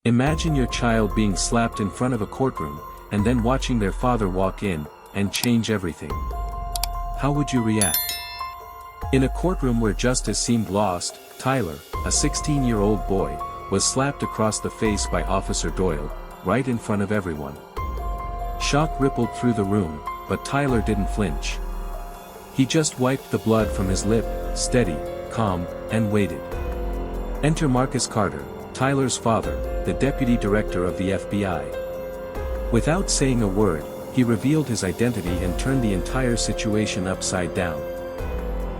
Imagine your child being slapped in front of a courtroom, and then watching their father walk in, and change everything. How would you react? In a courtroom where justice seemed lost, Tyler, a 16-year-old boy, was slapped across the face by Officer Doyle, right in front of everyone. Shock rippled through the room, but Tyler didn't flinch. He just wiped the blood from his lip, steady, calm, and waited. Enter Marcus Carter, Tyler's father, the deputy director of the FBI. Without saying a word, he revealed his identity and turned the entire situation upside down.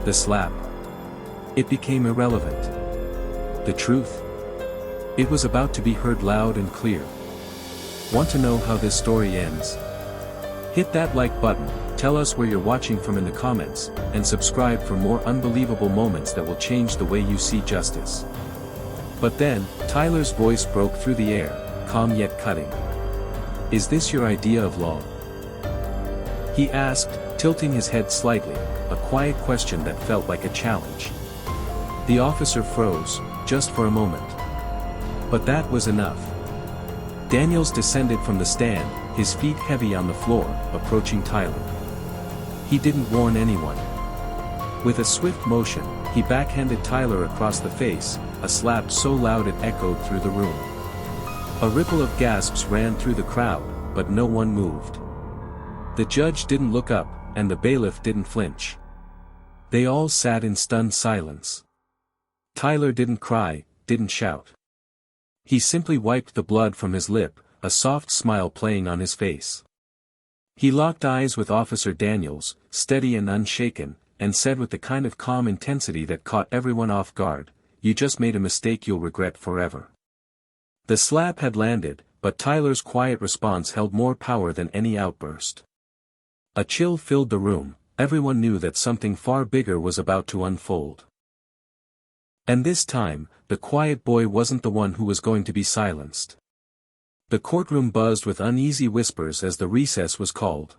The slap. It became irrelevant. The truth? It was about to be heard loud and clear. Want to know how this story ends? Hit that like button, tell us where you're watching from in the comments, and subscribe for more unbelievable moments that will change the way you see justice. But then, Tyler's voice broke through the air, calm yet cutting. Is this your idea of law? He asked, tilting his head slightly, a quiet question that felt like a challenge. The officer froze, just for a moment. But that was enough. Daniels descended from the stand, his feet heavy on the floor, approaching Tyler. He didn't warn anyone. With a swift motion, he backhanded Tyler across the face, a slap so loud it echoed through the room. A ripple of gasps ran through the crowd, but no one moved. The judge didn't look up, and the bailiff didn't flinch. They all sat in stunned silence. Tyler didn't cry, didn't shout. He simply wiped the blood from his lip, a soft smile playing on his face. He locked eyes with Officer Daniels, steady and unshaken, and said with the kind of calm intensity that caught everyone off guard, "You just made a mistake you'll regret forever." The slap had landed, but Tyler's quiet response held more power than any outburst. A chill filled the room, everyone knew that something far bigger was about to unfold. And this time, the quiet boy wasn't the one who was going to be silenced. The courtroom buzzed with uneasy whispers as the recess was called.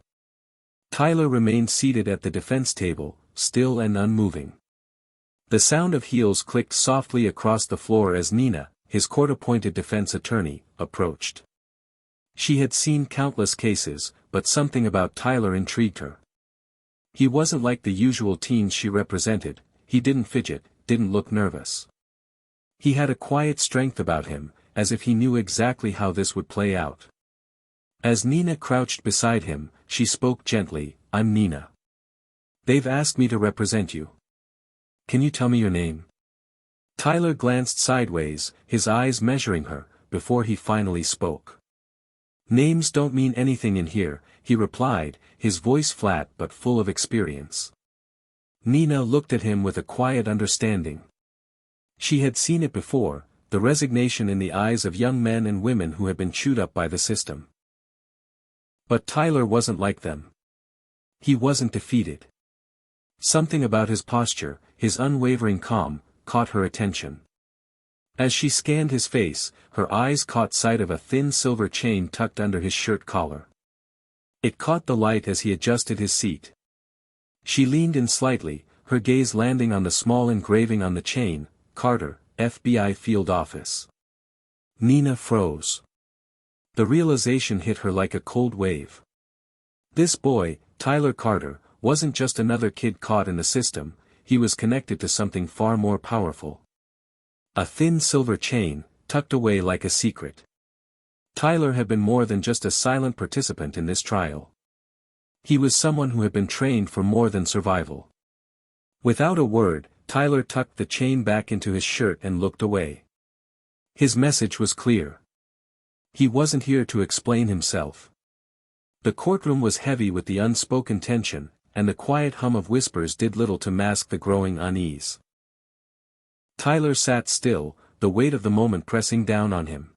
Tyler remained seated at the defense table, still and unmoving. The sound of heels clicked softly across the floor as Nina, his court-appointed defense attorney, approached. She had seen countless cases, but something about Tyler intrigued her. He wasn't like the usual teens she represented, he didn't fidget, didn't look nervous. He had a quiet strength about him, as if he knew exactly how this would play out. As Nina crouched beside him, she spoke gently, "I'm Nina. They've asked me to represent you. Can you tell me your name?" Tyler glanced sideways, his eyes measuring her, before he finally spoke. "Names don't mean anything in here," he replied, his voice flat but full of experience. Nina looked at him with a quiet understanding. She had seen it before, the resignation in the eyes of young men and women who had been chewed up by the system. But Tyler wasn't like them. He wasn't defeated. Something about his posture, his unwavering calm, caught her attention. As she scanned his face, her eyes caught sight of a thin silver chain tucked under his shirt collar. It caught the light as he adjusted his seat. She leaned in slightly, her gaze landing on the small engraving on the chain, "Carter, FBI Field Office." Nina froze. The realization hit her like a cold wave. This boy, Tyler Carter, wasn't just another kid caught in the system, he was connected to something far more powerful. A thin silver chain, tucked away like a secret. Tyler had been more than just a silent participant in this trial. He was someone who had been trained for more than survival. Without a word, Tyler tucked the chain back into his shirt and looked away. His message was clear. He wasn't here to explain himself. The courtroom was heavy with the unspoken tension, and the quiet hum of whispers did little to mask the growing unease. Tyler sat still, the weight of the moment pressing down on him.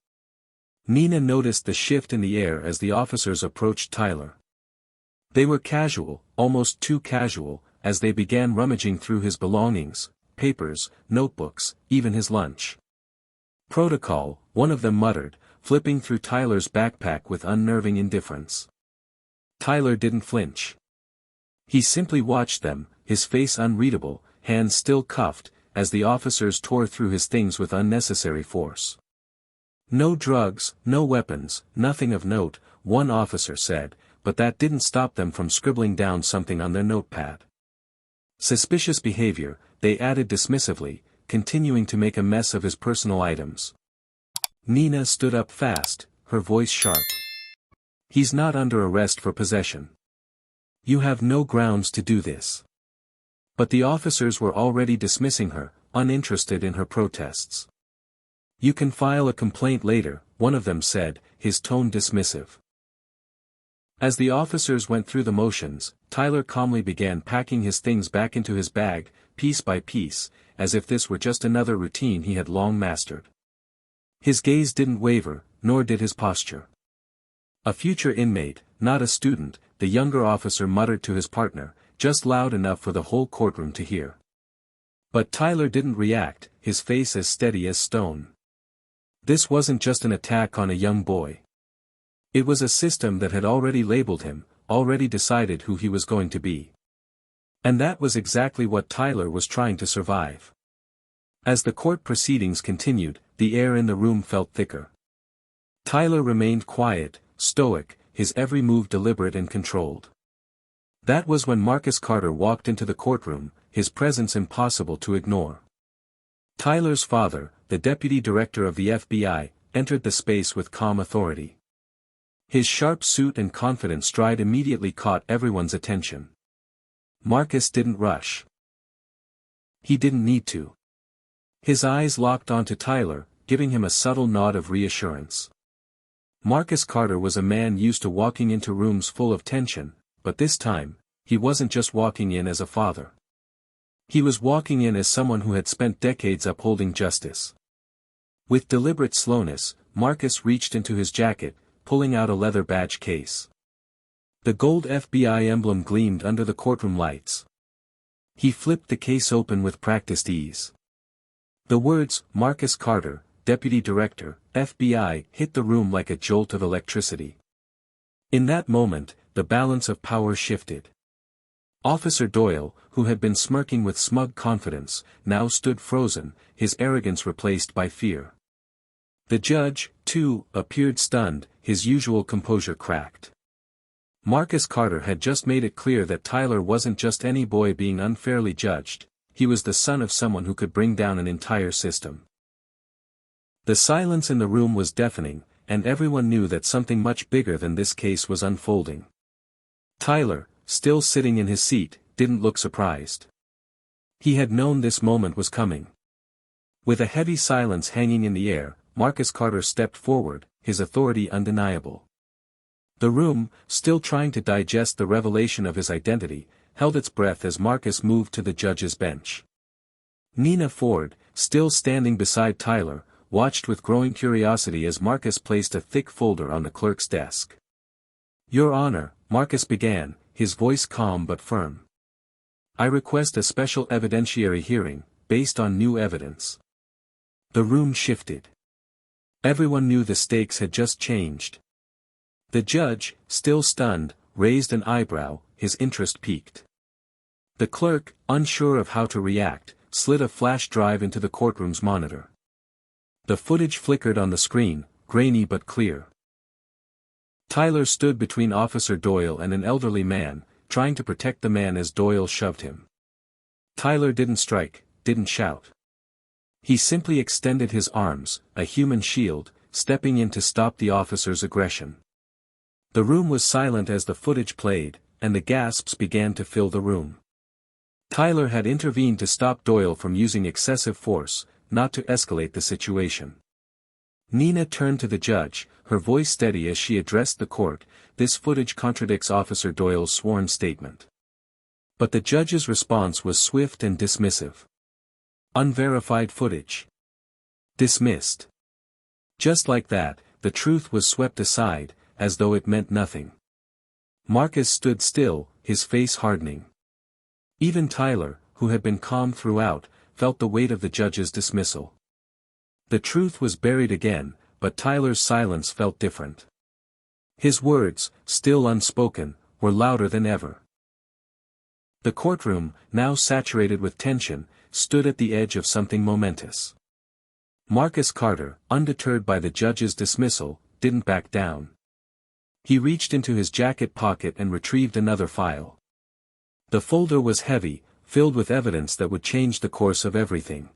Nina noticed the shift in the air as the officers approached Tyler. They were casual, almost too casual, as they began rummaging through his belongings, papers, notebooks, even his lunch. "Protocol," one of them muttered, flipping through Tyler's backpack with unnerving indifference. Tyler didn't flinch. He simply watched them, his face unreadable, hands still cuffed, as the officers tore through his things with unnecessary force. No drugs, no weapons, nothing of note, one officer said, but that didn't stop them from scribbling down something on their notepad. Suspicious behavior, they added dismissively, continuing to make a mess of his personal items. Nina stood up fast, her voice sharp. He's not under arrest for possession. You have no grounds to do this. But the officers were already dismissing her, uninterested in her protests. You can file a complaint later, one of them said, his tone dismissive. As the officers went through the motions, Tyler calmly began packing his things back into his bag, piece by piece, as if this were just another routine he had long mastered. His gaze didn't waver, nor did his posture. A future inmate, not a student, the younger officer muttered to his partner, just loud enough for the whole courtroom to hear. But Tyler didn't react, his face as steady as stone. This wasn't just an attack on a young boy. It was a system that had already labeled him, already decided who he was going to be. And that was exactly what Tyler was trying to survive. As the court proceedings continued, the air in the room felt thicker. Tyler remained quiet, stoic, his every move deliberate and controlled. That was when Marcus Carter walked into the courtroom, his presence impossible to ignore. Tyler's father, the deputy director of the FBI, entered the space with calm authority. His sharp suit and confident stride immediately caught everyone's attention. Marcus didn't rush. He didn't need to. His eyes locked onto Tyler, giving him a subtle nod of reassurance. Marcus Carter was a man used to walking into rooms full of tension, but this time, he wasn't just walking in as a father. He was walking in as someone who had spent decades upholding justice. With deliberate slowness, Marcus reached into his jacket, pulling out a leather badge case. The gold FBI emblem gleamed under the courtroom lights. He flipped the case open with practiced ease. The words, Marcus Carter, Deputy Director, FBI, hit the room like a jolt of electricity. In that moment, the balance of power shifted. Officer Doyle, who had been smirking with smug confidence, now stood frozen, his arrogance replaced by fear. The judge, too, appeared stunned, his usual composure cracked. Marcus Carter had just made it clear that Tyler wasn't just any boy being unfairly judged, he was the son of someone who could bring down an entire system. The silence in the room was deafening, and everyone knew that something much bigger than this case was unfolding. Tyler, still sitting in his seat, didn't look surprised. He had known this moment was coming. With a heavy silence hanging in the air, Marcus Carter stepped forward, his authority undeniable. The room, still trying to digest the revelation of his identity, held its breath as Marcus moved to the judge's bench. Nina Ford, still standing beside Tyler, watched with growing curiosity as Marcus placed a thick folder on the clerk's desk. Your Honor, Marcus began, his voice calm but firm. I request a special evidentiary hearing, based on new evidence. The room shifted. Everyone knew the stakes had just changed. The judge, still stunned, raised an eyebrow, his interest piqued. The clerk, unsure of how to react, slid a flash drive into the courtroom's monitor. The footage flickered on the screen, grainy but clear. Tyler stood between Officer Doyle and an elderly man, trying to protect the man as Doyle shoved him. Tyler didn't strike, didn't shout. He simply extended his arms, a human shield, stepping in to stop the officer's aggression. The room was silent as the footage played, and the gasps began to fill the room. Tyler had intervened to stop Doyle from using excessive force, not to escalate the situation. Nina turned to the judge, her voice steady as she addressed the court. This footage contradicts Officer Doyle's sworn statement. But the judge's response was swift and dismissive. Unverified footage. Dismissed. Just like that, the truth was swept aside, as though it meant nothing. Marcus stood still, his face hardening. Even Tyler, who had been calm throughout, felt the weight of the judge's dismissal. The truth was buried again, but Tyler's silence felt different. His words, still unspoken, were louder than ever. The courtroom, now saturated with tension, stood at the edge of something momentous. Marcus Carter, undeterred by the judge's dismissal, didn't back down. He reached into his jacket pocket and retrieved another file. The folder was heavy, filled with evidence that would change the course of everything.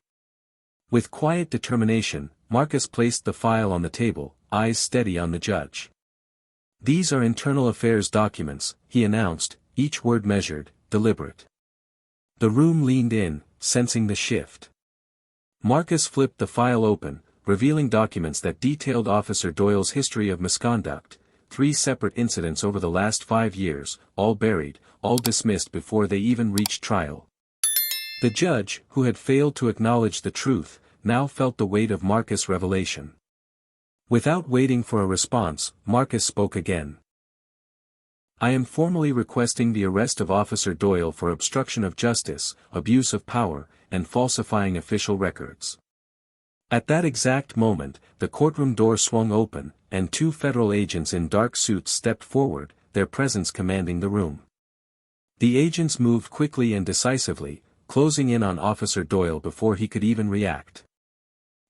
With quiet determination, Marcus placed the file on the table, eyes steady on the judge. "These are internal affairs documents," he announced, each word measured, deliberate. The room leaned in, sensing the shift. Marcus flipped the file open, revealing documents that detailed Officer Doyle's history of misconduct, 3 separate incidents over the last 5 years, all buried, all dismissed before they even reached trial. The judge, who had failed to acknowledge the truth, now felt the weight of Marcus' revelation. Without waiting for a response, Marcus spoke again. "I am formally requesting the arrest of Officer Doyle for obstruction of justice, abuse of power, and falsifying official records." At that exact moment, the courtroom door swung open, and 2 federal agents in dark suits stepped forward, their presence commanding the room. The agents moved quickly and decisively, closing in on Officer Doyle before he could even react.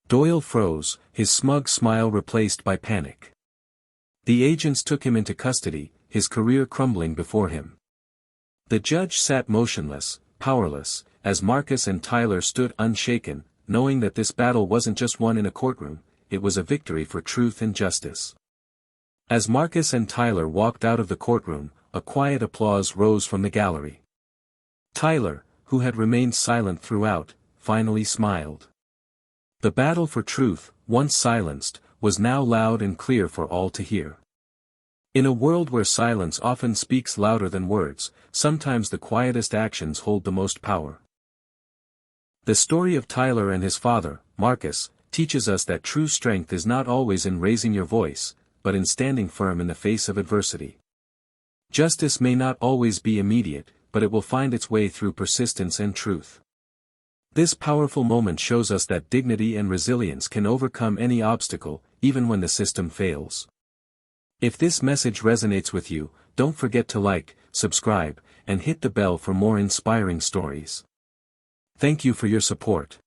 Doyle froze, his smug smile replaced by panic. The agents took him into custody, his career crumbling before him. The judge sat motionless, powerless, as Marcus and Tyler stood unshaken, knowing that this battle wasn't just won in a courtroom, it was a victory for truth and justice. As Marcus and Tyler walked out of the courtroom, a quiet applause rose from the gallery. Tyler, who had remained silent throughout, finally smiled. The battle for truth, once silenced, was now loud and clear for all to hear. In a world where silence often speaks louder than words, sometimes the quietest actions hold the most power. The story of Tyler and his father, Marcus, teaches us that true strength is not always in raising your voice, but in standing firm in the face of adversity. Justice may not always be immediate, but it will find its way through persistence and truth. This powerful moment shows us that dignity and resilience can overcome any obstacle, even when the system fails. If this message resonates with you, don't forget to like, subscribe, and hit the bell for more inspiring stories. Thank you for your support.